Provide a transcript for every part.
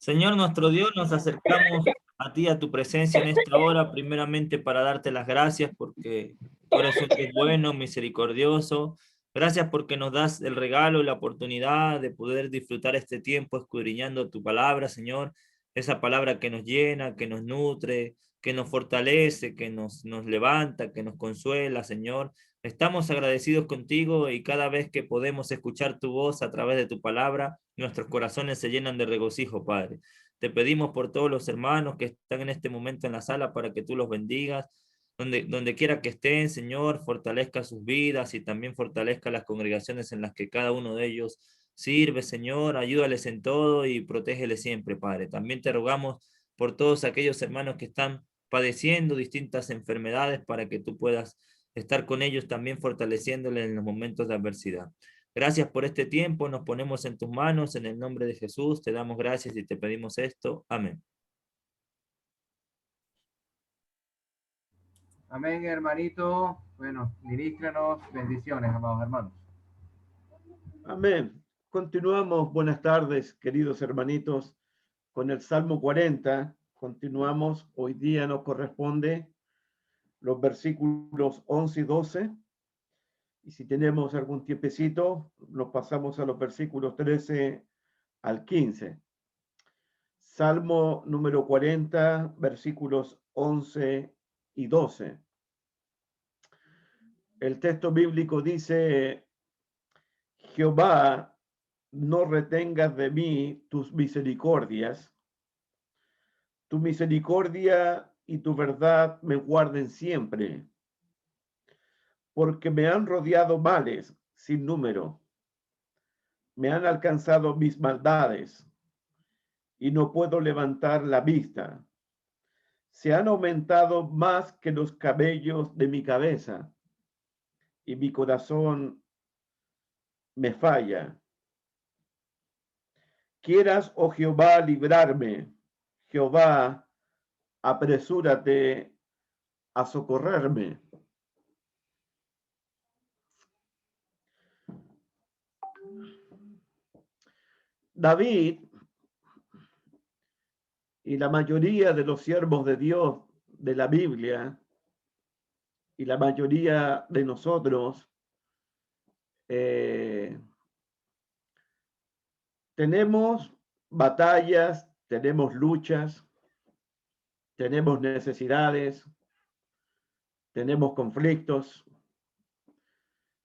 Señor nuestro Dios, nos acercamos a ti, a tu presencia en esta hora, primeramente para darte las gracias porque tú eres un Dios bueno, misericordioso. Gracias porque nos das el regalo y la oportunidad de poder disfrutar este tiempo escudriñando tu palabra, Señor. Esa palabra que nos llena, que nos nutre, que nos fortalece, que nos levanta, que nos consuela, Señor. Estamos agradecidos contigo y cada vez que podemos escuchar tu voz a través de tu palabra, nuestros corazones se llenan de regocijo, Padre. Te pedimos por todos los hermanos que están en este momento en la sala para que tú los bendigas. Donde quiera que estén, Señor, fortalezca sus vidas y también fortalezca las congregaciones en las que cada uno de ellos sirve, Señor. Ayúdales en todo y protégeles siempre, Padre. También te rogamos por todos aquellos hermanos que están padeciendo distintas enfermedades para que tú puedas estar con ellos también fortaleciéndoles en los momentos de adversidad. Gracias por este tiempo, nos ponemos en tus manos, en el nombre de Jesús, te damos gracias y te pedimos esto. Amén. Amén, hermanito. Bueno, ministranos bendiciones, amados hermanos. Amén. Continuamos, buenas tardes, queridos hermanitos, con el Salmo 40. Continuamos, hoy día nos corresponde los versículos 11 y 12. Y si tenemos algún tiempecito, nos pasamos a los versículos 13 al 15. Salmo número 40, versículos 11 y 12. El texto bíblico dice: Jehová, no retengas de mí tus misericordias, tu misericordia y tu verdad me guarden siempre, porque me han rodeado males sin número, me han alcanzado mis maldades y no puedo levantar la vista. Se han aumentado más que los cabellos de mi cabeza y mi corazón me falla. Quieras, oh Jehová, librarme. Jehová, apresúrate a socorrerme. David y la mayoría de los siervos de Dios de la Biblia y la mayoría de nosotros tenemos batallas, tenemos luchas, tenemos necesidades, tenemos conflictos,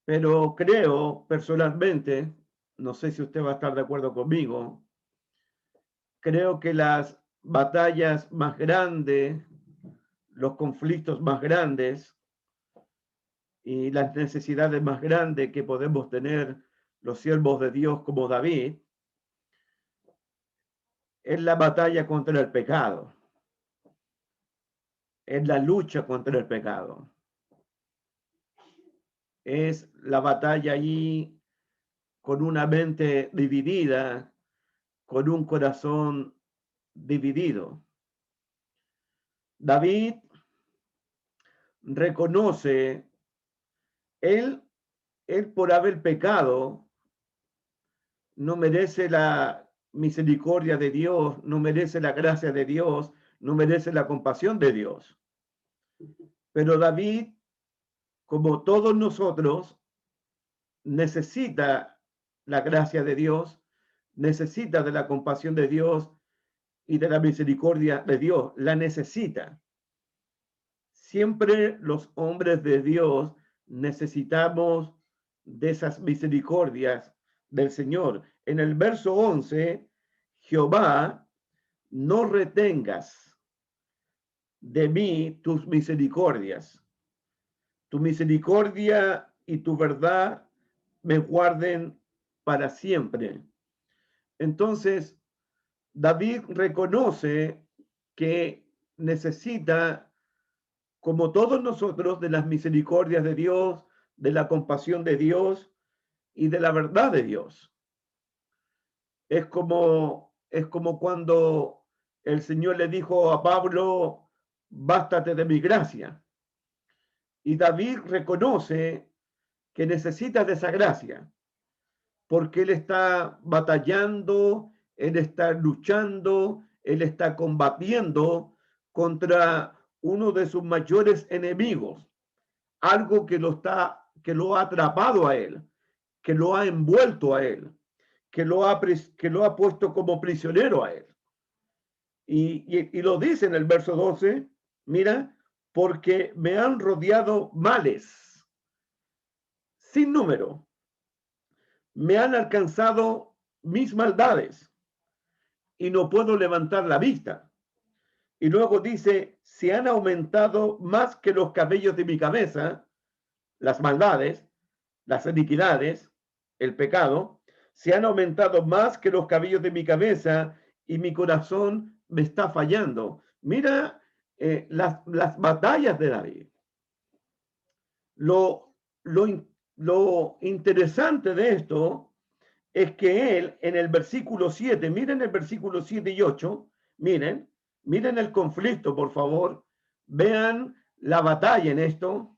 pero creo personalmente, no sé si usted va a estar de acuerdo conmigo, creo que las batallas más grandes, los conflictos más grandes y las necesidades más grandes que podemos tener los siervos de Dios como David es la batalla contra el pecado, es la lucha contra el pecado, es la batalla allí con una mente dividida, con un corazón dividido. David reconoce, él por haber pecado, no merece la misericordia de Dios, no merece la gracia de Dios, no merece la compasión de Dios. Pero David, como todos nosotros, necesita la gracia de Dios, necesita de la compasión de Dios y de la misericordia de Dios, la necesita. Siempre los hombres de Dios necesitamos de esas misericordias del Señor. En el verso 11, Jehová, no retengas de mí tus misericordias. Tu misericordia y tu verdad me guarden para siempre. Entonces, David reconoce que necesita, como todos nosotros, de las misericordias de Dios, de la compasión de Dios y de la verdad de Dios. Es como cuando el Señor le dijo a Pablo: bástate de mi gracia. Y David reconoce que necesita de esa gracia, porque él está batallando, él está luchando, él está combatiendo contra uno de sus mayores enemigos, algo que lo ha atrapado a él, que lo ha envuelto a él, que lo ha puesto como prisionero a él. Y lo dice en el verso 12, mira, porque me han rodeado males sin número, me han alcanzado mis maldades y no puedo levantar la vista. Y luego dice, se han aumentado más que los cabellos de mi cabeza, las maldades, las iniquidades, el pecado, se han aumentado más que los cabellos de mi cabeza y mi corazón me está fallando. Mira las batallas de David. Lo interesante de esto es que él en el versículo 7, miren el versículo 7 y 8, miren el conflicto, por favor, vean la batalla en esto,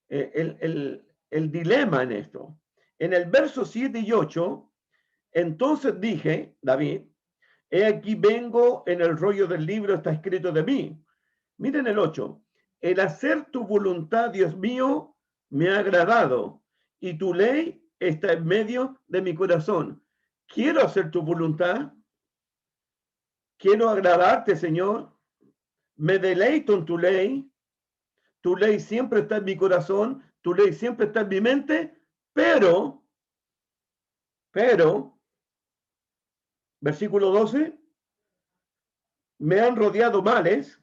el dilema en esto. En el verso 7 y 8, entonces dije, David, he aquí vengo, en el rollo del libro está escrito de mí. Miren el 8, el hacer tu voluntad, Dios mío, me ha agradado, y tu ley está en medio de mi corazón. Quiero hacer tu voluntad, quiero agradarte, Señor, me deleito en tu ley siempre está en mi corazón, tu ley siempre está en mi mente, pero, versículo 12, me han rodeado males,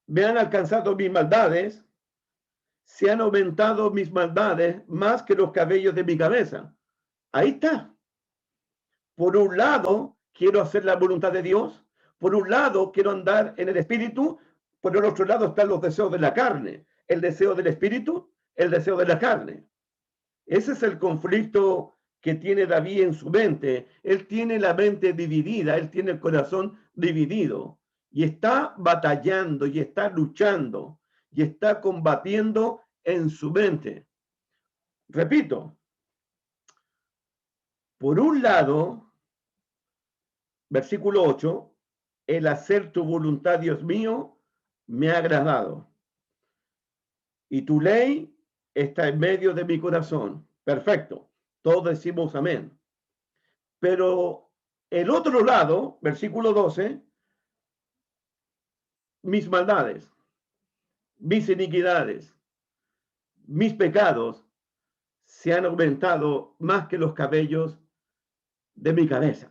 me han alcanzado mis maldades, se han aumentado mis maldades más que los cabellos de mi cabeza. Ahí está. Por un lado, quiero hacer la voluntad de Dios. Por un lado, quiero andar en el espíritu. Por el otro lado están los deseos de la carne. El deseo del espíritu, el deseo de la carne. Ese es el conflicto que tiene David en su mente. Él tiene la mente dividida, él tiene el corazón dividido. Y está batallando, y está luchando, y está combatiendo en su mente. Repito, por un lado, versículo 8, el hacer tu voluntad, Dios mío, me ha agradado. Y tu ley está en medio de mi corazón. Perfecto. Todos decimos amén. Pero el otro lado, versículo 12, mis maldades, mis iniquidades, mis pecados se han aumentado más que los cabellos de mi cabeza.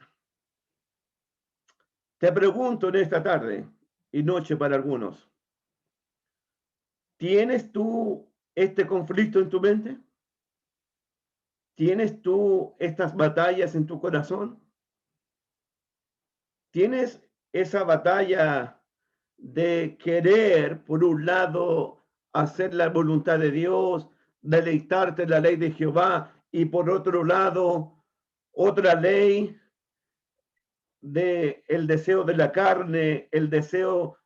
Te pregunto en esta tarde y noche para algunos, ¿tienes tú este conflicto en tu mente? ¿Tienes tú estas batallas en tu corazón? ¿Tienes esa batalla de querer, por un lado, hacer la voluntad de Dios, deleitarte en la ley de Jehová, y por otro lado, otra ley de el deseo de la carne, el deseo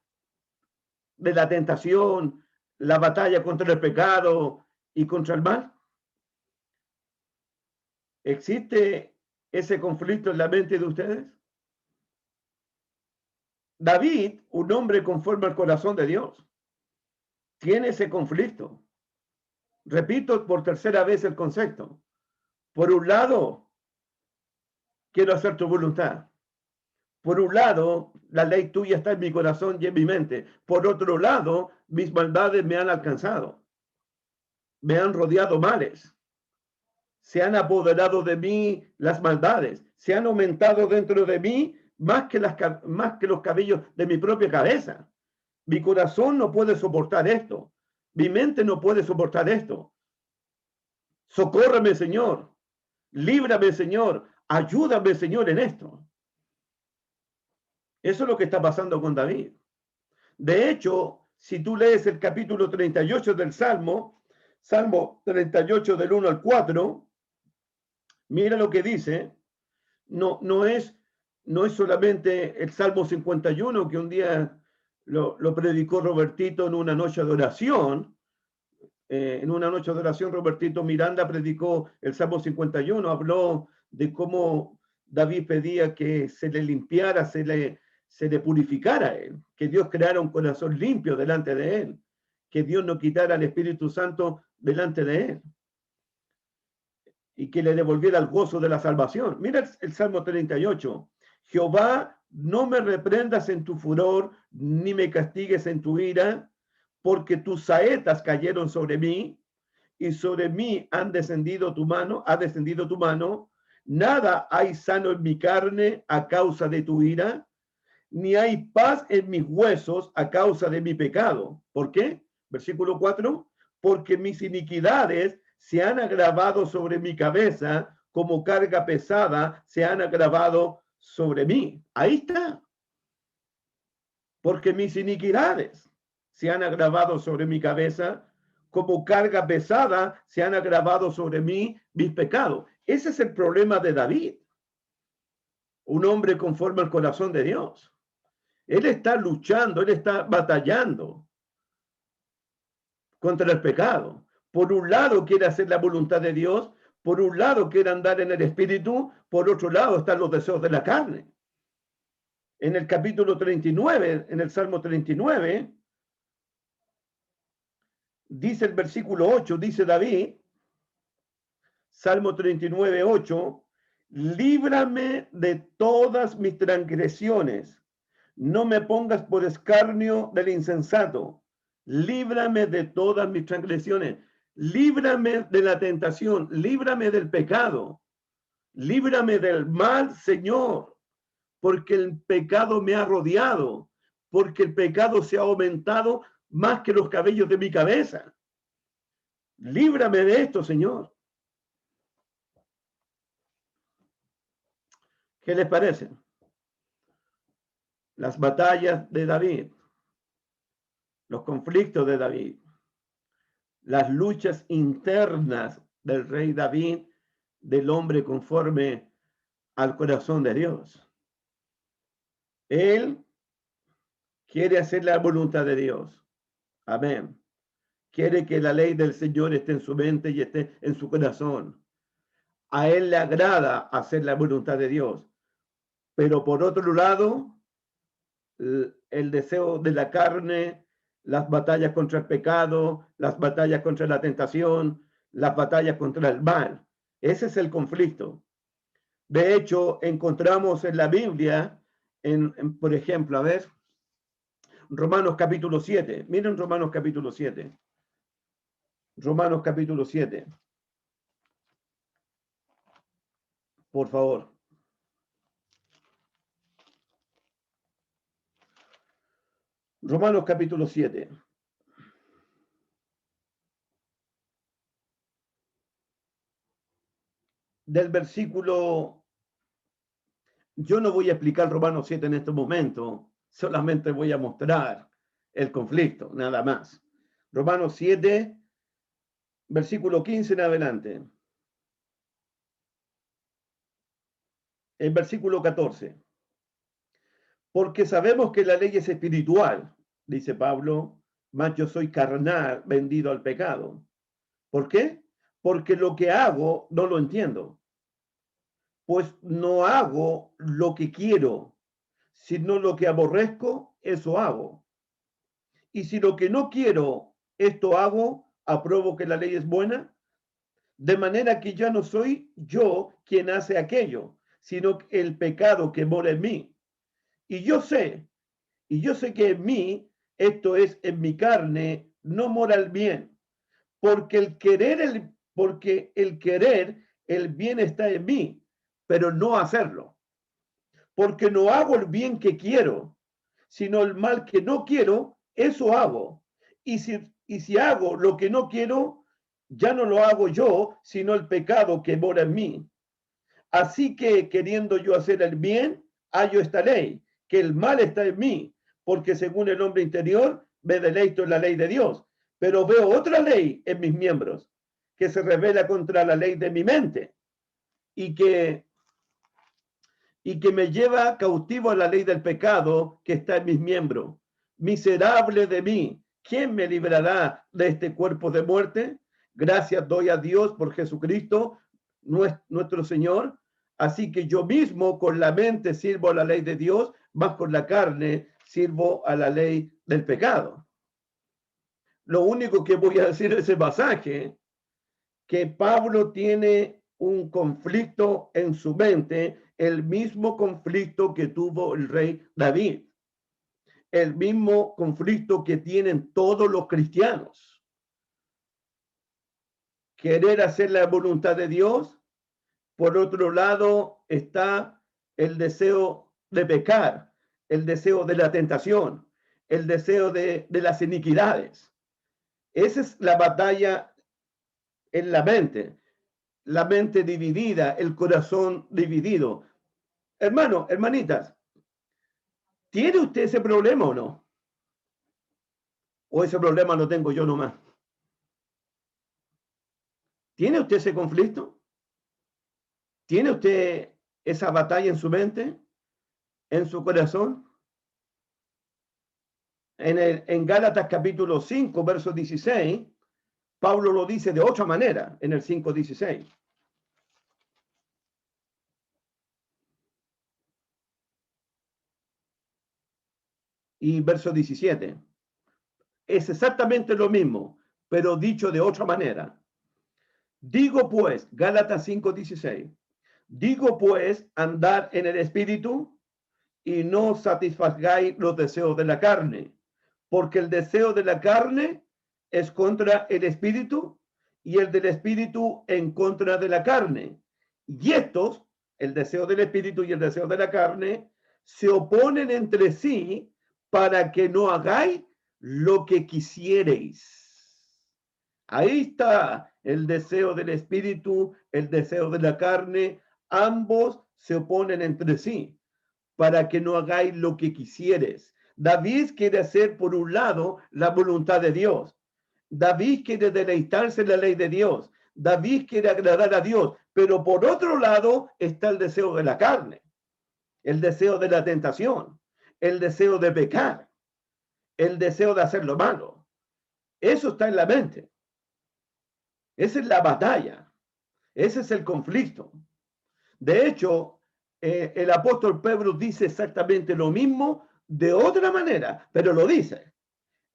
de la tentación, la batalla contra el pecado y contra el mal? ¿Existe ese conflicto en la mente de ustedes? David, un hombre conforme al corazón de Dios, tiene ese conflicto. Repito por tercera vez el concepto. Por un lado, quiero hacer tu voluntad. Por un lado, la ley tuya está en mi corazón y en mi mente. Por otro lado, mis maldades me han alcanzado. Me han rodeado males. Se han apoderado de mí las maldades. Se han aumentado dentro de mí más que los cabellos de mi propia cabeza. Mi corazón no puede soportar esto. Mi mente no puede soportar esto. Socórreme, Señor. Líbrame, Señor. Ayúdame, Señor, en esto. Eso es lo que está pasando con David. De hecho, si tú lees el capítulo 38 del Salmo 38 del 1 al 4, mira lo que dice. No es solamente el Salmo 51, que un día lo predicó Robertito en una noche de oración. En una noche de oración, Robertito Miranda predicó el Salmo 51, habló de cómo David pedía que se le limpiara, se le purificara a él, que Dios creara un corazón limpio delante de él, que Dios no quitara al Espíritu Santo delante de él y que le devolviera el gozo de la salvación. Mira el Salmo 38. Jehová, no me reprendas en tu furor, ni me castigues en tu ira, porque tus saetas cayeron sobre mí, y sobre mí ha descendido tu mano. Nada hay sano en mi carne a causa de tu ira, ni hay paz en mis huesos a causa de mi pecado. ¿Por qué? Versículo 4. Porque mis iniquidades se han agravado sobre mi cabeza, como carga pesada se han agravado sobre mí. Ahí está. Porque mis iniquidades se han agravado sobre mi cabeza, como carga pesada se han agravado sobre mí mis pecados. Ese es el problema de David. Un hombre conforme al corazón de Dios. Él está luchando, él está batallando contra el pecado. Por un lado quiere hacer la voluntad de Dios, por un lado quiere andar en el Espíritu, por otro lado están los deseos de la carne. En el capítulo 39, en el Salmo 39, dice el versículo 8, dice David, Salmo 39, 8, líbrame de todas mis transgresiones, no me pongas por escarnio del insensato, líbrame de todas mis transgresiones, líbrame de la tentación, líbrame del pecado, líbrame del mal, Señor, porque el pecado me ha rodeado, porque el pecado se ha aumentado más que los cabellos de mi cabeza. Líbrame de esto, Señor. ¿Qué les parece? Las batallas de David, los conflictos de David, las luchas internas del rey David, del hombre conforme al corazón de Dios. Él quiere hacer la voluntad de Dios. Amén. Quiere que la ley del Señor esté en su mente y esté en su corazón. A él le agrada hacer la voluntad de Dios. Pero por otro lado, el deseo de la carne, las batallas contra el pecado, las batallas contra la tentación, las batallas contra el mal. Ese es el conflicto. De hecho, encontramos en la Biblia, por ejemplo, a ver, Romanos capítulo 7. Miren Romanos capítulo 7. Romanos capítulo 7. Por favor. Romanos capítulo 7. Del versículo, yo no voy a explicar Romanos 7 en este momento, solamente voy a mostrar el conflicto, nada más. Romanos 7, versículo 15 en adelante. El versículo 14. Porque sabemos que la ley es espiritual, dice Pablo, mas yo soy carnal, vendido al pecado. ¿Por qué? Porque lo que hago no lo entiendo. Pues no hago lo que quiero, sino lo que aborrezco, eso hago. Y si lo que no quiero, esto hago, apruebo que la ley es buena, de manera que ya no soy yo quien hace aquello, sino el pecado que mora en mí. Y yo sé que en mí, esto es en mi carne, no mora el bien, porque el querer, el bien está en mí, pero no hacerlo. Porque no hago el bien que quiero, sino el mal que no quiero, eso hago. Y si hago lo que no quiero, ya no lo hago yo, sino el pecado que mora en mí. Así que queriendo yo hacer el bien, hallo esta ley, que el mal está en mí, porque según el hombre interior me deleito en la ley de Dios, pero veo otra ley en mis miembros, que se revela contra la ley de mi mente y que me lleva cautivo a la ley del pecado que está en mis miembros. Miserable de mí, ¿quién me librará de este cuerpo de muerte? Gracias doy a Dios por Jesucristo, nuestro Señor, Así que yo mismo con la mente sirvo a la ley de Dios, más con la carne sirvo a la ley del pecado. Lo único que voy a decir en ese pasaje, que Pablo tiene un conflicto en su mente, el mismo conflicto que tuvo el rey David, el mismo conflicto que tienen todos los cristianos. Querer hacer la voluntad de Dios. Por otro lado está el deseo de pecar, el deseo de la tentación, el deseo de las iniquidades. Esa es la batalla en la mente dividida, el corazón dividido. Hermano, hermanitas, ¿tiene usted ese problema o no? ¿O ese problema lo tengo yo nomás? ¿Tiene usted ese conflicto? ¿Tiene usted esa batalla en su mente, en su corazón? En Gálatas capítulo 5, verso 16, Pablo lo dice de otra manera en el 5:16. Y verso 17. Es exactamente lo mismo, pero dicho de otra manera. Digo pues, Gálatas 5:16, digo pues, andad en el espíritu y no satisfagáis los deseos de la carne, porque el deseo de la carne es contra el espíritu y el del espíritu en contra de la carne. Y estos, el deseo del espíritu y el deseo de la carne, se oponen entre sí para que no hagáis lo que quisierais. Ahí está el deseo del espíritu, el deseo de la carne, ambos se oponen entre sí para que no hagáis lo que quisieres. David quiere hacer por un lado la voluntad de Dios. David quiere deleitarse en la ley de Dios. David quiere agradar a Dios, pero por otro lado está el deseo de la carne, el deseo de la tentación, el deseo de pecar, el deseo de hacer lo malo. Eso está en la mente. Esa es la batalla. Ese es el conflicto. De hecho, el apóstol Pedro dice exactamente lo mismo de otra manera, pero lo dice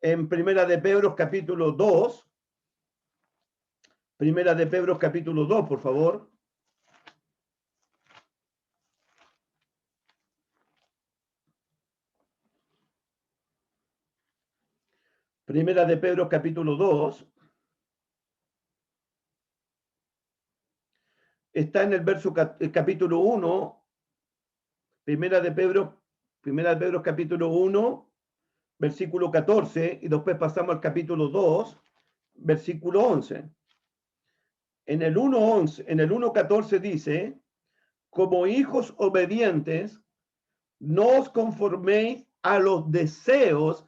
en Primera de Pedro capítulo 2. Primera de Pedro capítulo 2, por favor. Primera de Pedro capítulo 2. Está en el verso capítulo 1. Primera de Pedro capítulo 1, versículo 14, y después pasamos al capítulo 2, versículo 11. En el 1:11, en el 1:14 dice, como hijos obedientes, no os conforméis a los deseos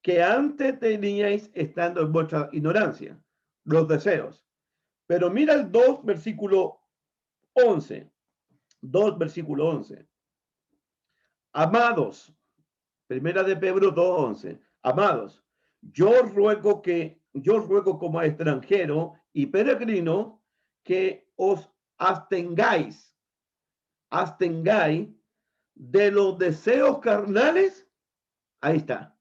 que antes teníais estando en vuestra ignorancia, los deseos. Pero mira el 2, versículo 11. 2, versículo 11. Amados, Primera de Pedro 2:11. Amados, yo ruego como extranjero y peregrino que os abstengáis de los deseos carnales, ahí está,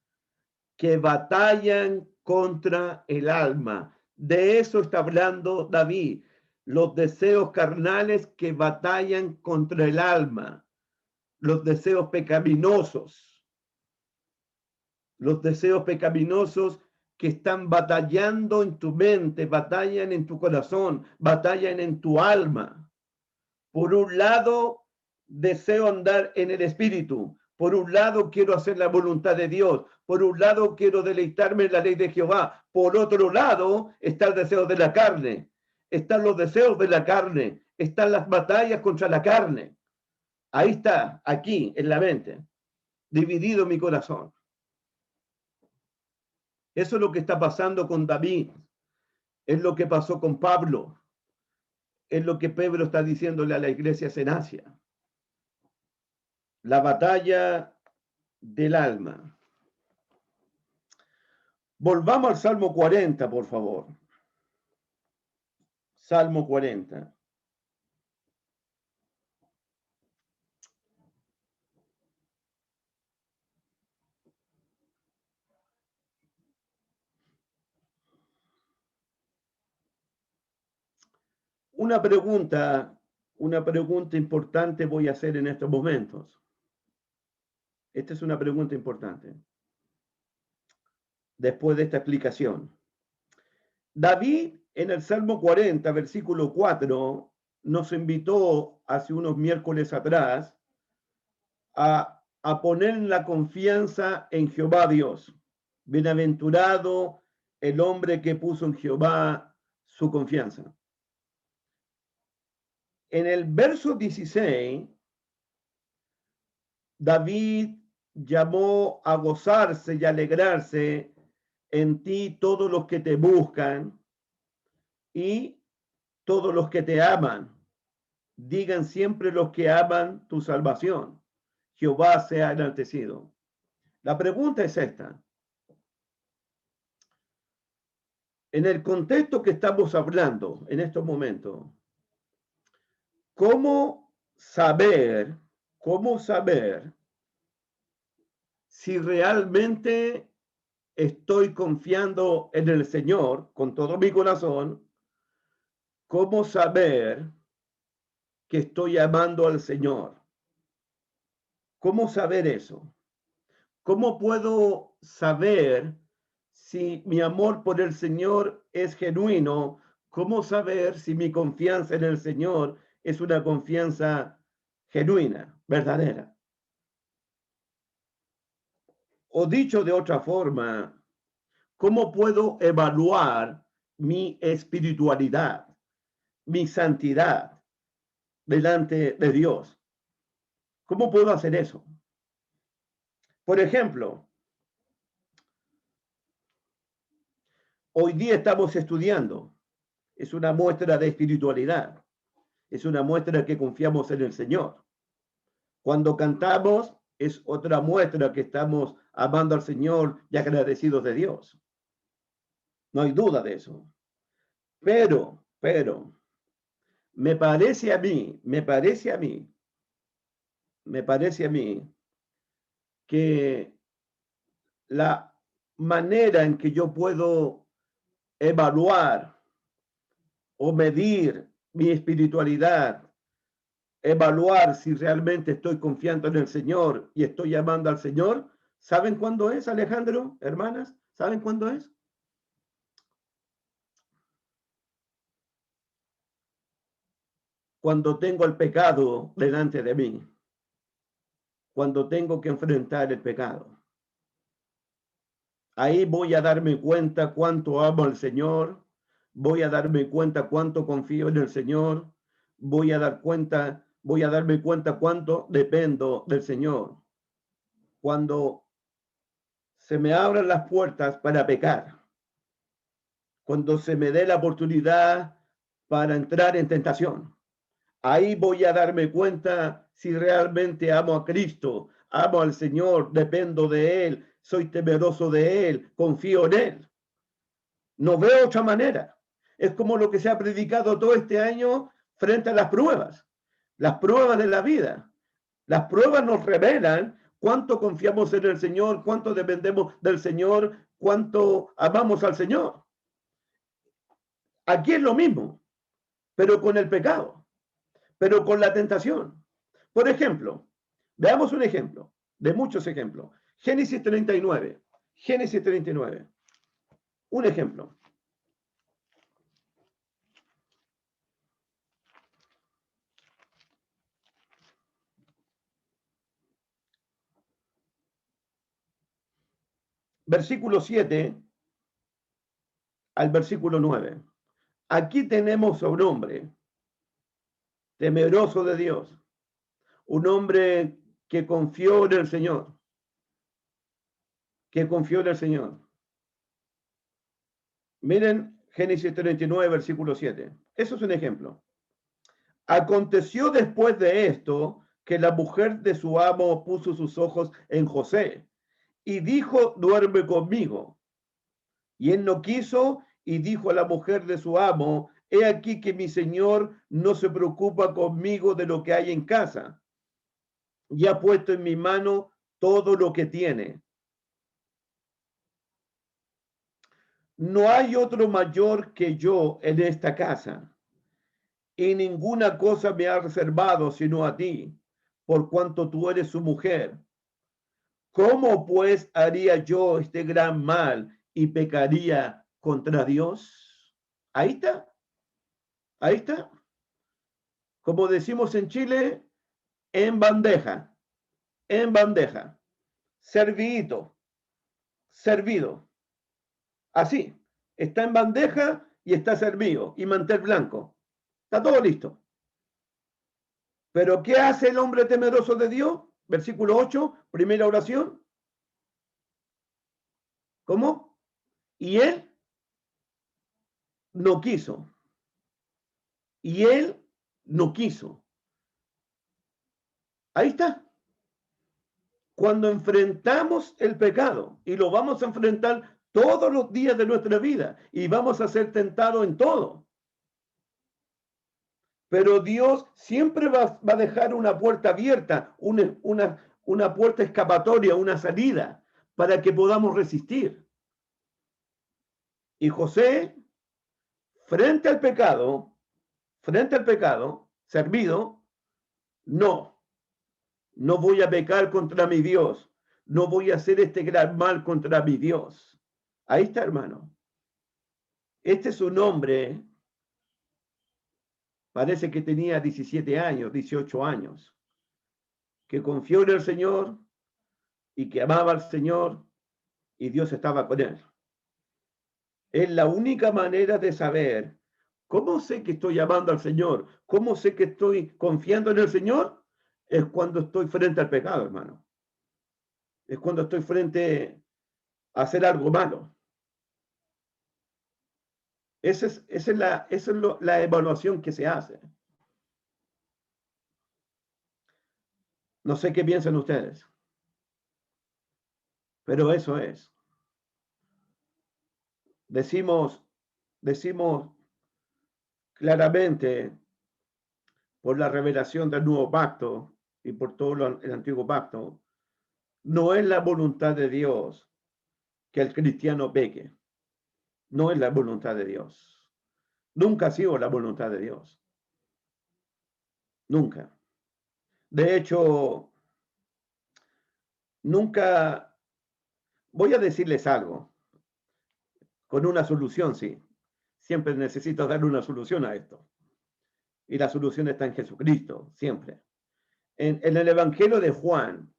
que batallan contra el alma. De eso está hablando David, los deseos carnales que batallan contra el alma, los deseos pecaminosos que están batallando en tu mente, batallan en tu corazón, batallan en tu alma. Por un lado, deseo andar en el espíritu. Por un lado, quiero hacer la voluntad de Dios. Por un lado, quiero deleitarme en la ley de Jehová. Por otro lado, está el deseo de la carne. Están los deseos de la carne. Están las batallas contra la carne. Ahí está, aquí, en la mente. Dividido mi corazón. Eso es lo que está pasando con David. Es lo que pasó con Pablo. Es lo que Pedro está diciéndole a la iglesia en Asia. La batalla del alma. Volvamos al Salmo 40, por favor. Salmo 40. Una pregunta importante voy a hacer en estos momentos. Esta es una pregunta importante. Después de esta explicación. David, en el Salmo 40, versículo 4, nos invitó hace unos miércoles atrás a poner la confianza en Jehová Dios. Bienaventurado el hombre que puso en Jehová su confianza. En el verso 16, David llamó a gozarse y alegrarse en ti todos los que te buscan y todos los que te aman. Digan siempre los que aman tu salvación. Jehová sea enaltecido. La pregunta es esta. En el contexto que estamos hablando en estos momentos, ¿cómo saber si realmente estoy confiando en el Señor con todo mi corazón? ¿Cómo saber que estoy amando al Señor? ¿Cómo saber eso? ¿Cómo puedo saber si mi amor por el Señor es genuino? ¿Cómo saber si mi confianza en el Señor es una confianza genuina, verdadera? O dicho de otra forma, ¿cómo puedo evaluar mi espiritualidad, mi santidad delante de Dios? ¿Cómo puedo hacer eso? Por ejemplo, hoy día estamos estudiando. Es una muestra de espiritualidad. Es una muestra que confiamos en el Señor. Cuando cantamos, es otra muestra que estamos amando al Señor y agradecidos de Dios. No hay duda de eso. Pero, me parece a mí que la manera en que yo puedo evaluar o medir mi espiritualidad, evaluar si realmente estoy confiando en el Señor y estoy amando al Señor, ¿saben cuándo es, Alejandro, hermanas? ¿Saben cuándo es? Cuando tengo el pecado delante de mí, cuando tengo que enfrentar el pecado. Ahí voy a darme cuenta cuánto amo al Señor, voy a darme cuenta cuánto confío en el Señor, voy a darme cuenta cuánto dependo del Señor. Cuando se me abran las puertas para pecar, cuando se me dé la oportunidad para entrar en tentación, ahí voy a darme cuenta si realmente amo a Cristo, amo al Señor, dependo de Él, soy temeroso de Él, confío en Él. No veo otra manera. Es como lo que se ha predicado todo este año frente a las pruebas de la vida. Las pruebas nos revelan cuánto confiamos en el Señor, cuánto dependemos del Señor, cuánto amamos al Señor. Aquí es lo mismo, pero con el pecado, pero con la tentación. Por ejemplo, veamos un ejemplo, de muchos ejemplos. Génesis 39. Génesis 39. Un ejemplo. Versículo 7 al versículo 9. Aquí tenemos a un hombre temeroso de Dios, un hombre que confió en el Señor, Miren Génesis 39, versículo 7. Eso es un ejemplo. Aconteció después de esto que la mujer de su amo puso sus ojos en José y dijo, duerme conmigo. Y él no quiso y dijo a la mujer de su amo, he aquí que mi señor no se preocupa conmigo de lo que hay en casa. Y ha puesto en mi mano todo lo que tiene. No hay otro mayor que yo en esta casa. y ninguna cosa me ha reservado sino a ti, por cuanto tú eres su mujer. ¿Cómo pues haría yo este gran mal y pecaría contra Dios? Ahí está, ahí está. Como decimos en Chile, en bandeja, servidito, servido. Así, está en bandeja y está servido, y mantel blanco. Está todo listo. Pero ¿qué hace el hombre temeroso de Dios? Versículo 8, primera oración. ¿Cómo? Y él no quiso. Y él no quiso. Ahí está. Cuando enfrentamos el pecado, y lo vamos a enfrentar todos los días de nuestra vida, y vamos a ser tentados en todo. Pero Dios siempre va a dejar una puerta abierta, una puerta escapatoria, una salida, para que podamos resistir. Y José, frente al pecado, servido, no voy a pecar contra mi Dios, no voy a hacer este gran mal contra mi Dios. Ahí está, hermano. Este es un hombre, parece que tenía 17 años, 18 años, que confió en el Señor y que amaba al Señor y Dios estaba con él. Es la única manera de saber cómo sé que estoy amando al Señor, cómo sé que estoy confiando en el Señor, es cuando estoy frente al pecado, hermano. Es cuando estoy frente a hacer algo malo. Esa es la evaluación que se hace. No sé qué piensan ustedes, pero eso es. Decimos claramente por la revelación del nuevo pacto y por todo el antiguo pacto, no es la voluntad de Dios que el cristiano peque. No es la voluntad de Dios. Nunca ha sido la voluntad de Dios. Nunca. De hecho, nunca, voy a decirles algo, con una solución, sí. Siempre necesito darle una solución a esto. Y la solución está en Jesucristo, siempre. En el Evangelio de Juan,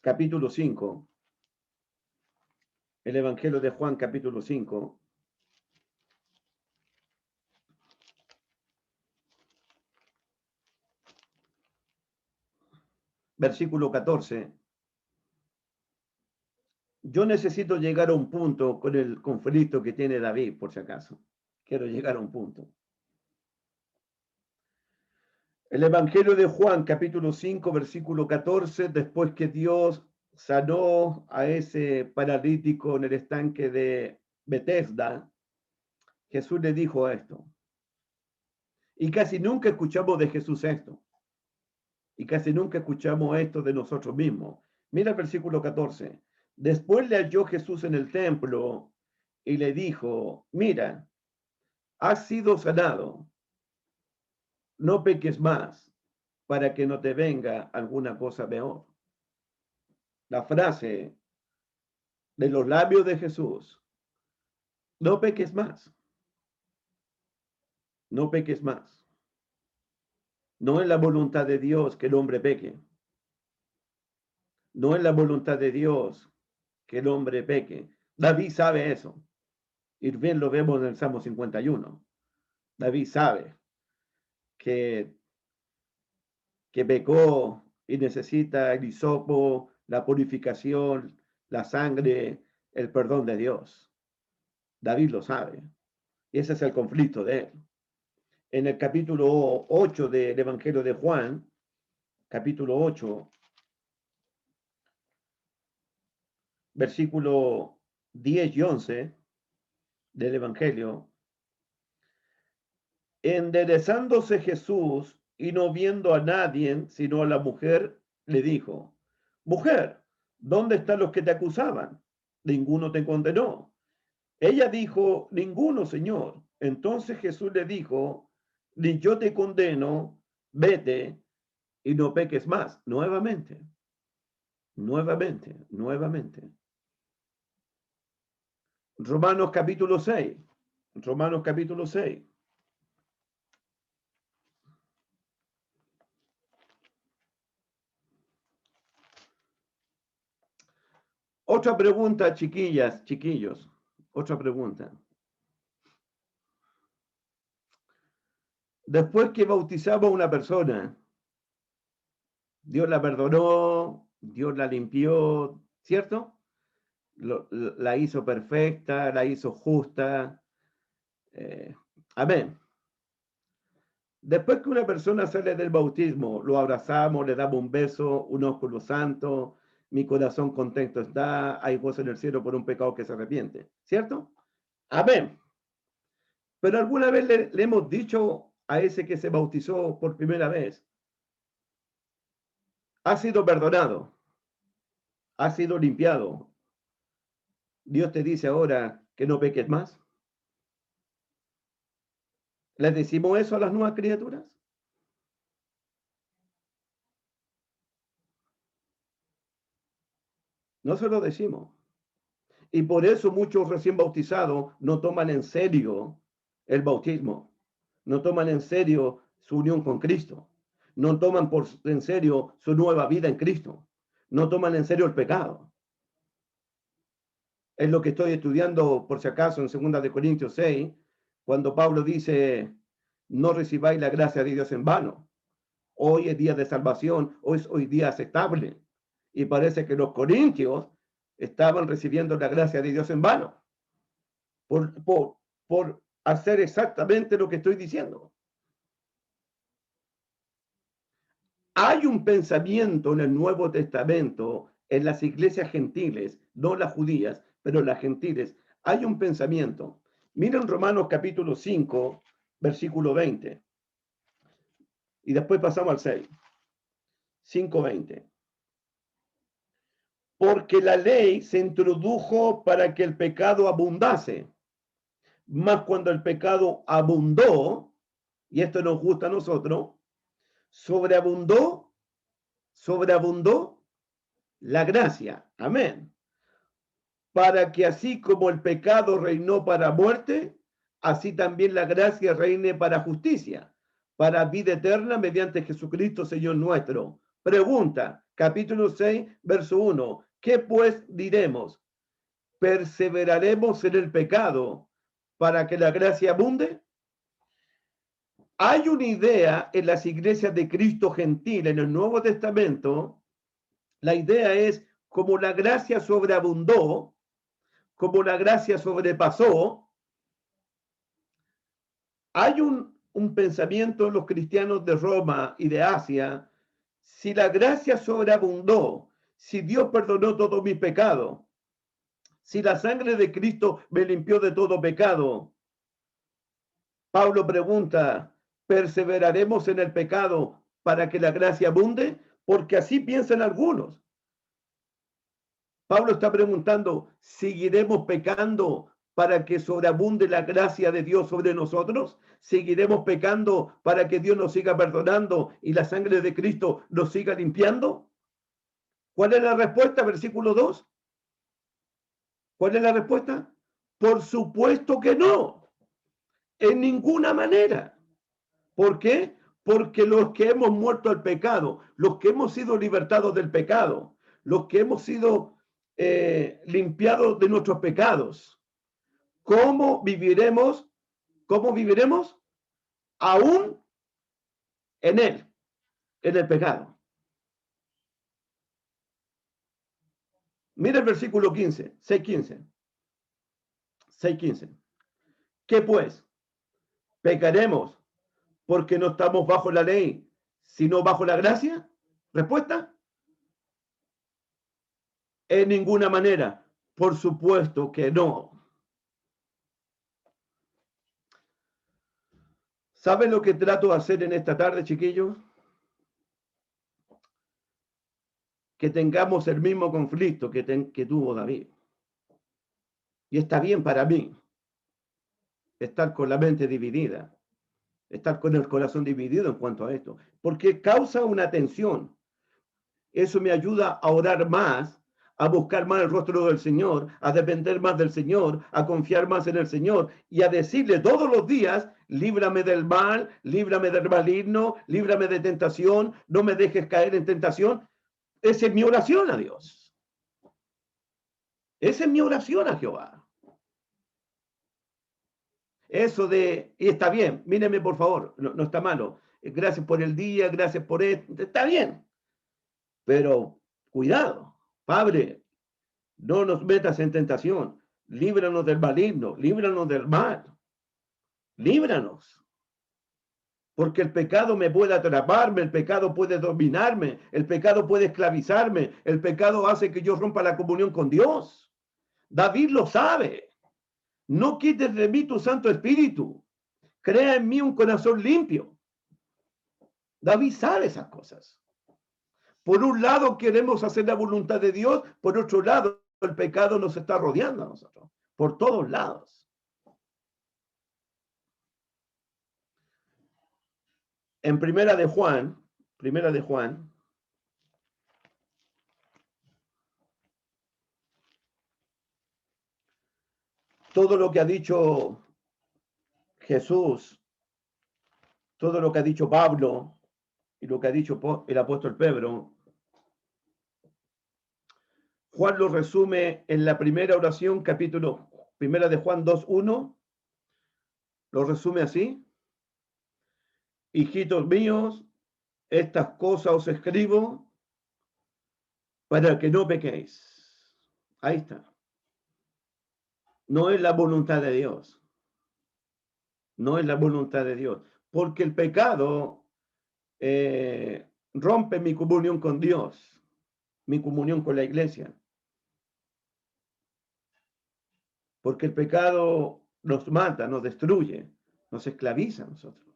capítulo 5, el Evangelio de Juan, capítulo 5, versículo 14. Yo necesito llegar a un punto con el conflicto que tiene David, por si acaso. Quiero llegar a un punto. El Evangelio de Juan, capítulo 5, versículo 14, después que Dios sanó a ese paralítico en el estanque de Bethesda, Jesús le dijo esto. Y casi nunca escuchamos de Jesús esto. Y casi nunca escuchamos esto de nosotros mismos. Mira el versículo 14. Después le halló Jesús en el templo y le dijo, mira, has sido sanado, no peques más para que no te venga alguna cosa peor. La frase de los labios de Jesús, no peques más, no peques más. No es la voluntad de Dios que el hombre peque. No es la voluntad de Dios que el hombre peque. David sabe eso. Y bien lo vemos en el Salmo 51. David sabe que pecó y necesita el hisopo, la purificación, la sangre, el perdón de Dios. David lo sabe. Y ese es el conflicto de él. En el capítulo 8 del Evangelio de Juan, capítulo 8, versículo 10 y 11 del Evangelio, enderezándose Jesús y no viendo a nadie sino a la mujer, le dijo, mujer, ¿dónde están los que te acusaban? Ninguno te condenó. Ella dijo, ninguno, Señor. Entonces Jesús le dijo, ni yo te condeno, vete y no peques más. Nuevamente. Romanos capítulo 6. Romanos capítulo 6. Otra pregunta, chiquillas, chiquillos. Otra pregunta. Después que bautizamos a una persona, Dios la perdonó, Dios la limpió, ¿cierto? La hizo perfecta, la hizo justa. Amén. Después que una persona sale del bautismo, lo abrazamos, le damos un beso, un ósculo santo, mi corazón contento está, hay gozo en el cielo por un pecado que se arrepiente, ¿cierto? Amén. Pero alguna vez le hemos dicho a ese que se bautizó por primera vez, ha sido perdonado, ha sido limpiado. Dios te dice ahora que no peques más. ¿Les decimos eso a las nuevas criaturas? No se lo decimos. Y por eso muchos recién bautizados no toman en serio el bautismo, no toman en serio su unión con Cristo, no toman en serio su nueva vida en Cristo, no toman en serio el pecado. Es lo que estoy estudiando, por si acaso, en 2 de Corintios 6, cuando Pablo dice, no recibáis la gracia de Dios en vano. Hoy es día de salvación, hoy día aceptable. Y parece que los corintios estaban recibiendo la gracia de Dios en vano por hacer exactamente lo que estoy diciendo. Hay un pensamiento en el Nuevo Testamento, en las iglesias gentiles, no las judías, pero las gentiles, hay un pensamiento. Miren Romanos capítulo 5, versículo 20. Y después pasamos al 6. 5:20. Porque la ley se introdujo para que el pecado abundase. Mas cuando el pecado abundó, y esto nos gusta a nosotros, sobreabundó la gracia. Amén. Para que así como el pecado reinó para muerte, así también la gracia reine para justicia, para vida eterna mediante Jesucristo, Señor nuestro. Pregunta, capítulo 6, verso 1. ¿Qué pues diremos? ¿Perseveraremos en el pecado para que la gracia abunde? Hay una idea en las iglesias de Cristo gentil en el Nuevo Testamento. La idea es como la gracia sobreabundó, como la gracia sobrepasó. Hay un pensamiento en los cristianos de Roma y de Asia. Si la gracia sobreabundó, si Dios perdonó todos mis pecados, si la sangre de Cristo me limpió de todo pecado, Pablo pregunta, ¿perseveraremos en el pecado para que la gracia abunde? Porque así piensan algunos. Pablo está preguntando, ¿seguiremos pecando para que sobreabunde la gracia de Dios sobre nosotros? ¿Seguiremos pecando para que Dios nos siga perdonando y la sangre de Cristo nos siga limpiando? ¿Cuál es la respuesta? Versículo 2. ¿Cuál es la respuesta? Por supuesto que no. En ninguna manera. ¿Por qué? Porque los que hemos muerto al pecado, los que hemos sido libertados del pecado, los que hemos sido limpiados de nuestros pecados, ¿cómo viviremos? ¿Cómo viviremos? Aún en él, en el pecado. Mira el versículo 15, 6:15. 6:15. ¿Qué pues? ¿Pecaremos porque no estamos bajo la ley, sino bajo la gracia? Respuesta: en ninguna manera. Por supuesto que no. ¿Saben lo que trato de hacer en esta tarde, chiquillos? Que tengamos el mismo conflicto que tuvo David. Y está bien para mí. estar con la mente dividida, estar con el corazón dividido en cuanto a esto, porque causa una tensión. Eso me ayuda a orar más, a buscar más el rostro del Señor, a depender más del Señor, a confiar más en el Señor y a decirle todos los días, líbrame del mal, líbrame del maligno, líbrame de tentación, no me dejes caer en tentación. Esa es mi oración a Dios. Esa es mi oración a Jehová. Eso de, y está bien, míreme por favor, no está malo. Gracias por el día, gracias por esto, está bien. Pero cuidado, Padre, no nos metas en tentación. Líbranos del maligno, líbranos del mal. Líbranos. Porque el pecado me puede atraparme, el pecado puede dominarme, el pecado puede esclavizarme, el pecado hace que yo rompa la comunión con Dios. David lo sabe. No quites de mí tu Santo Espíritu. Crea en mí un corazón limpio. David sabe esas cosas. Por un lado queremos hacer la voluntad de Dios, por otro lado el pecado nos está rodeando a nosotros, por todos lados. En Primera de Juan, todo lo que ha dicho Jesús, todo lo que ha dicho Pablo y lo que ha dicho el apóstol Pedro, Juan lo resume en la primera oración, capítulo Primera de Juan 2:1, lo resume así: hijitos míos, estas cosas os escribo para que no pequéis. Ahí está. No es la voluntad de Dios. No es la voluntad de Dios. Porque el pecado rompe mi comunión con Dios, mi comunión con la iglesia. Porque el pecado nos mata, nos destruye, nos esclaviza a nosotros.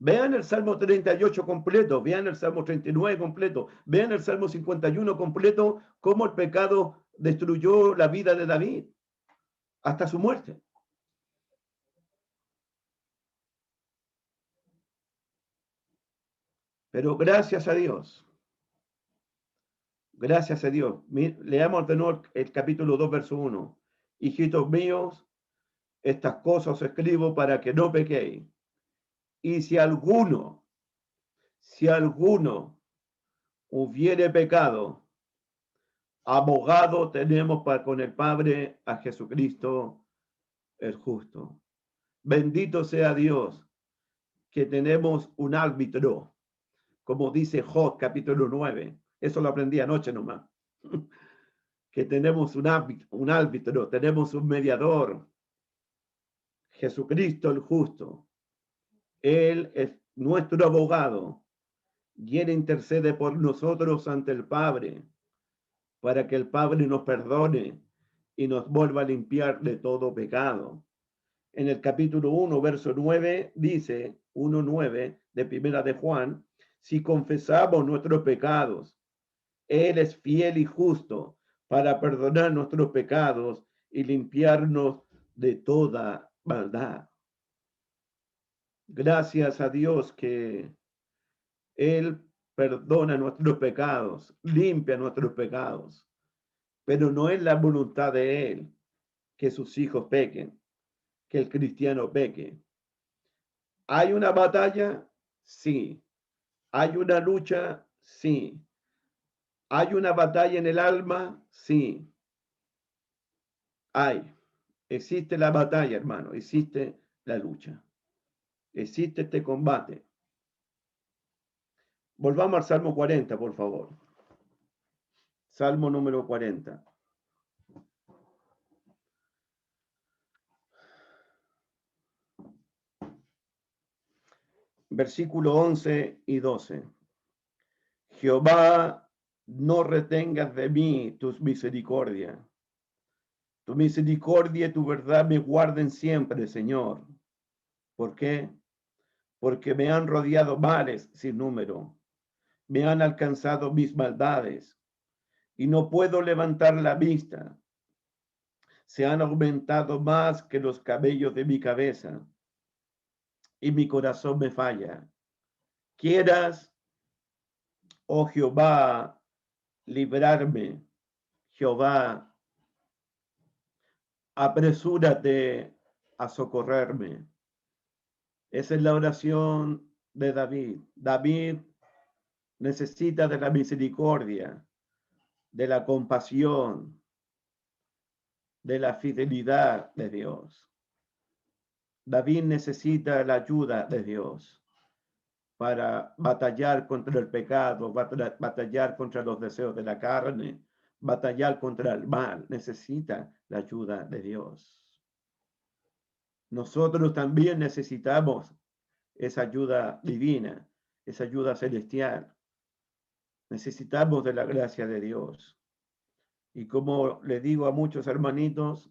Vean el Salmo 38 completo, vean el Salmo 39 completo, vean el Salmo 51 completo, cómo el pecado destruyó la vida de David hasta su muerte. Pero gracias a Dios, leamos de nuevo el capítulo 2, verso 1. Hijitos míos, estas cosas os escribo para que no pequéis. Y si alguno hubiere pecado, abogado tenemos con el Padre a Jesucristo el justo. Bendito sea Dios que tenemos un árbitro, como dice Job capítulo 9. Eso lo aprendí anoche nomás. Que tenemos un árbitro, tenemos un mediador, Jesucristo el justo. Él es nuestro abogado y Él intercede por nosotros ante el Padre, para que el Padre nos perdone y nos vuelva a limpiar de todo pecado. En el capítulo 1, verso 9, dice, 1:9 de Primera de Juan, si confesamos nuestros pecados, Él es fiel y justo para perdonar nuestros pecados y limpiarnos de toda maldad. Gracias a Dios que Él perdona nuestros pecados, limpia nuestros pecados, pero no es la voluntad de Él que sus hijos pequen, que el cristiano peque. ¿Hay una batalla? Sí. ¿Hay una lucha? Sí. ¿Hay una batalla en el alma? Sí. Hay. Existe la batalla, hermano. Existe la lucha. Existe este combate. Volvamos al Salmo 40, por favor. Salmo número 40. Versículo 11 y 12. Jehová, no retengas de mí tus misericordias. Tu misericordia y tu verdad me guarden siempre, Señor. ¿Por qué? Porque me han rodeado males sin número. Me han alcanzado mis maldades y no puedo levantar la vista. se han aumentado más que los cabellos de mi cabeza, y mi corazón me falla. Quieras, oh Jehová, librarme. Jehová, apresúrate a socorrerme. Esa es la oración de David. David necesita de la misericordia, de la compasión, de la fidelidad de Dios. David necesita la ayuda de Dios para batallar contra el pecado, batallar contra los deseos de la carne, batallar contra el mal. Necesita la ayuda de Dios. Nosotros también necesitamos esa ayuda divina, esa ayuda celestial. Necesitamos de la gracia de Dios. Y como le digo a muchos hermanitos,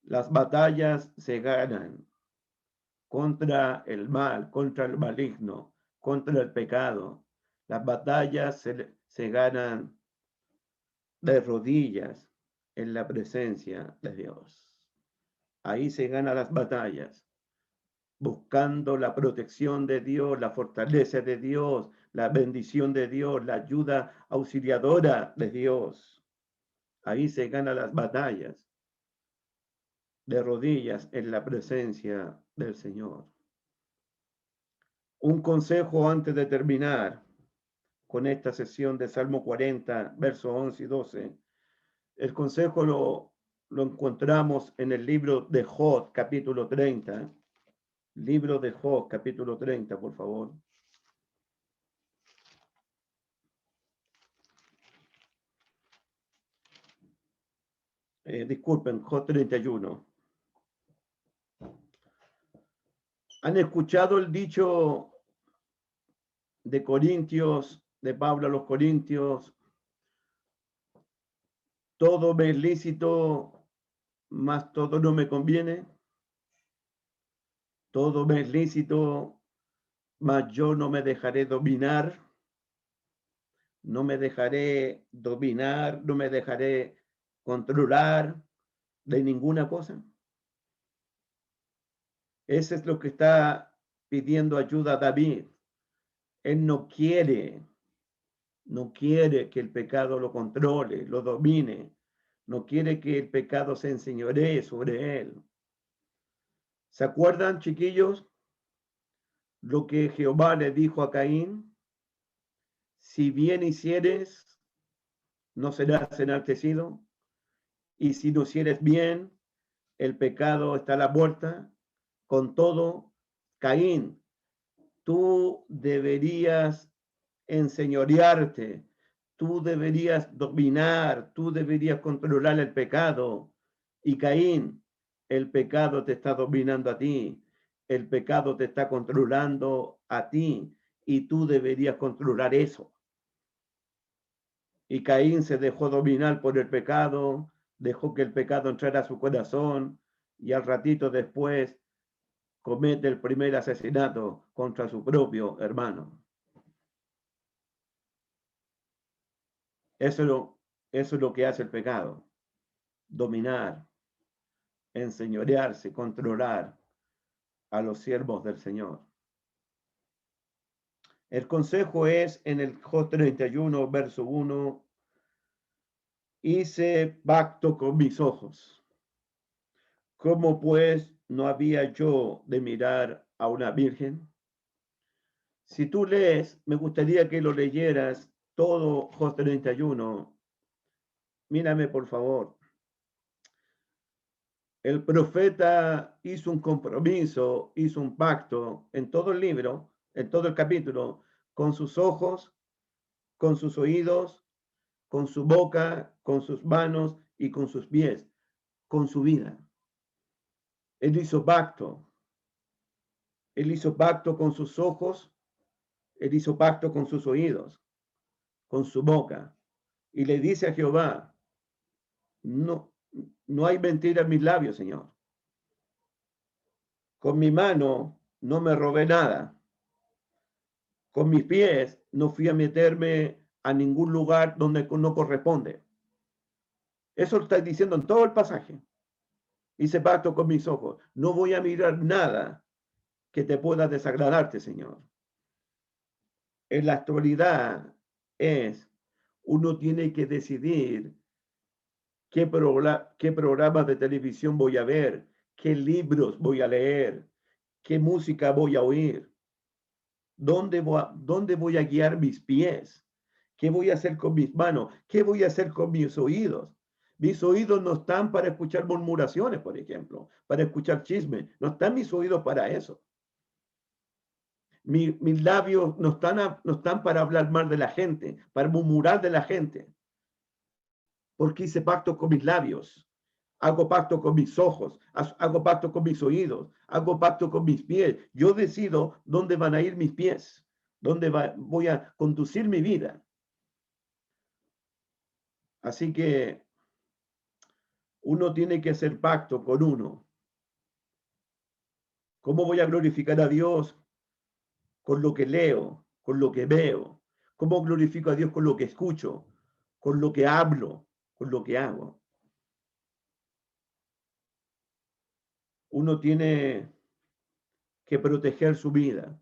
las batallas se ganan contra el mal, contra el maligno, contra el pecado. Las batallas se ganan de rodillas en la presencia de Dios. Ahí se ganan las batallas, buscando la protección de Dios, la fortaleza de Dios, la bendición de Dios, la ayuda auxiliadora de Dios. Ahí se ganan las batallas de rodillas en la presencia del Señor. Un consejo antes de terminar con esta sesión de Salmo 40, versos 11 y 12. El consejo lo encontramos en el libro de Job, capítulo 30. Libro de Job, capítulo 30, por favor. Disculpen, Job 31. ¿Han escuchado el dicho de Corintios, de Pablo a los Corintios? Todo me es lícito, mas todo no me conviene. Todo me es lícito, mas yo no me dejaré dominar. No me dejaré dominar, no me dejaré controlar de ninguna cosa. Ese es lo que está pidiendo ayuda David. Él no quiere que el pecado lo controle, lo domine. No quiere que el pecado se enseñoree sobre él. ¿Se acuerdan, chiquillos, lo que Jehová le dijo a Caín? Si bien hicieres, no serás enaltecido. Y si no hicieres bien, el pecado está a la puerta. Con todo, Caín, tú deberías enseñorearte, tú deberías dominar, tú deberías controlar el pecado. Y Caín, el pecado te está dominando a ti, el pecado te está controlando a ti, y tú deberías controlar eso. Y Caín se dejó dominar por el pecado, dejó que el pecado entrara a su corazón, y al ratito después comete el primer asesinato contra su propio hermano. Eso es lo que hace el pecado: dominar, enseñorearse, controlar a los siervos del Señor. El consejo es en el Job 31, verso 1: hice pacto con mis ojos. ¿Cómo pues no había yo de mirar a una virgen? Si tú lees, me gustaría que lo leyeras todo Job 31. Mírame, por favor. El profeta hizo un compromiso, hizo un pacto en todo el libro, en todo el capítulo, con sus ojos, con sus oídos, con su boca, con sus manos y con sus pies, con su vida. Él hizo pacto. Él hizo pacto con sus ojos, él hizo pacto con sus oídos, con su boca. Y le dice a Jehová: no hay mentira en mis labios, Señor. Con mi mano no me robé nada. Con mis pies no fui a meterme a ningún lugar donde no corresponde. Eso lo está diciendo en todo el pasaje. Hice pacto con mis ojos. No voy a mirar nada que te pueda desagradarte, Señor. En la actualidad uno tiene que decidir qué programas de televisión voy a ver, qué libros voy a leer, qué música voy a oír, dónde voy a guiar mis pies, qué voy a hacer con mis manos, qué voy a hacer con mis oídos. Mis oídos no están para escuchar murmuraciones, por ejemplo, para escuchar chismes. No están mis oídos para eso. Mis labios no están para hablar mal de la gente, para murmurar de la gente. Porque hice pacto con mis labios. Hago pacto con mis ojos, hago pacto con mis oídos, hago pacto con mis pies. Yo decido dónde van a ir mis pies, dónde voy a conducir mi vida. Así que uno tiene que hacer pacto con uno. ¿Cómo voy a glorificar a Dios? Con lo que leo, con lo que veo. ¿Cómo glorifico a Dios? Con lo que escucho, con lo que hablo, con lo que hago. Uno tiene que proteger su vida,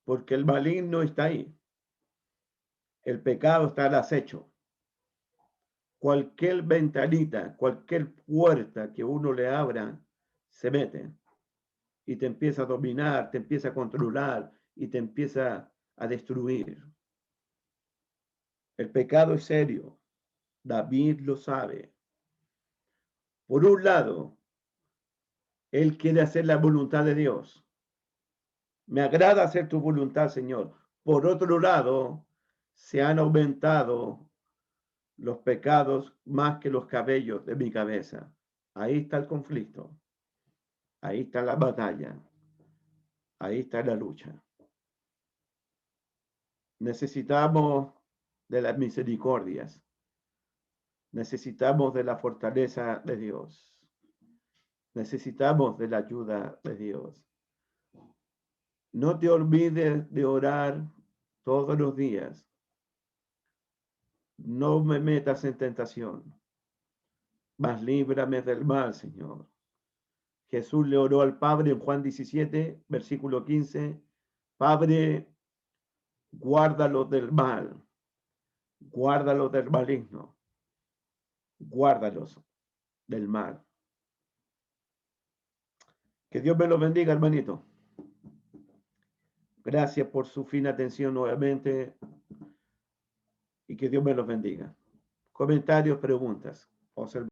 porque el maligno está ahí. El pecado está al acecho. Cualquier ventanita, cualquier puerta que uno le abra, se mete y te empieza a dominar, te empieza a controlar y te empieza a destruir. El pecado es serio. David lo sabe. Por un lado, él quiere hacer la voluntad de Dios. Me agrada hacer tu voluntad, Señor. Por otro lado, se han aumentado los pecados más que los cabellos de mi cabeza. Ahí está el conflicto. Ahí está la batalla. Ahí está la lucha. Necesitamos de las misericordias. Necesitamos de la fortaleza de Dios. Necesitamos de la ayuda de Dios. No te olvides de orar todos los días. No me metas en tentación, mas líbrame del mal, Señor. Jesús le oró al Padre en Juan 17, versículo 15. Padre, guárdalos del mal, guárdalos del maligno, guárdalos del mal. Que Dios me los bendiga, hermanito. Gracias por su fina atención nuevamente y que Dios me los bendiga. Comentarios, preguntas, observaciones.